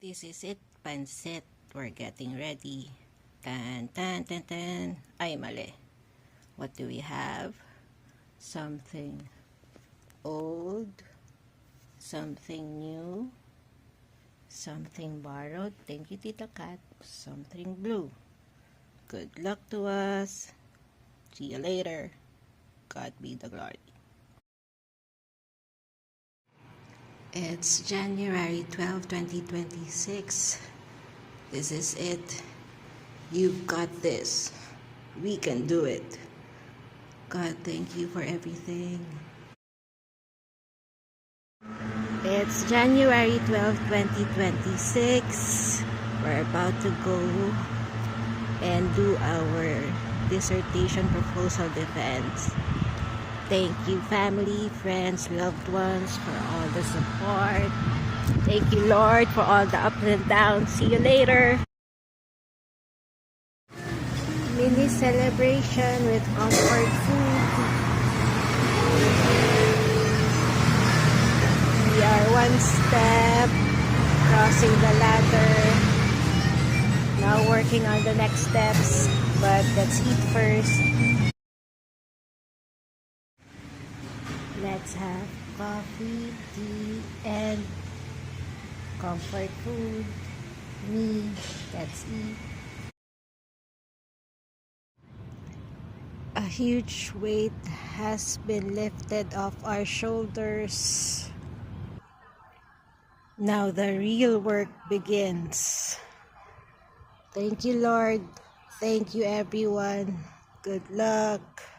This is it, pancit. We're getting ready. Tan, tan, tan, tan. Ay, mali. What do we have? Something old, something new, something borrowed. Thank you, Tita Kat. Something blue. Good luck to us. See you later. God be the glory. It's January 12, 2026. This is it. You've got this. We can do it. God, thank you for everything. It's January 12, 2026. We're about to go and do our dissertation proposal defense. Thank you, family, friends, loved ones, for all the support. Thank you, Lord, for all the ups and downs. See you later. Mini celebration with comfort food. We are one step crossing the ladder. Now working on the next steps, but let's eat first. Let's have coffee, tea, and comfort food. Me, let's eat. A huge weight has been lifted off our shoulders. Now the real work begins. Thank you, Lord. Thank you, everyone. Good luck.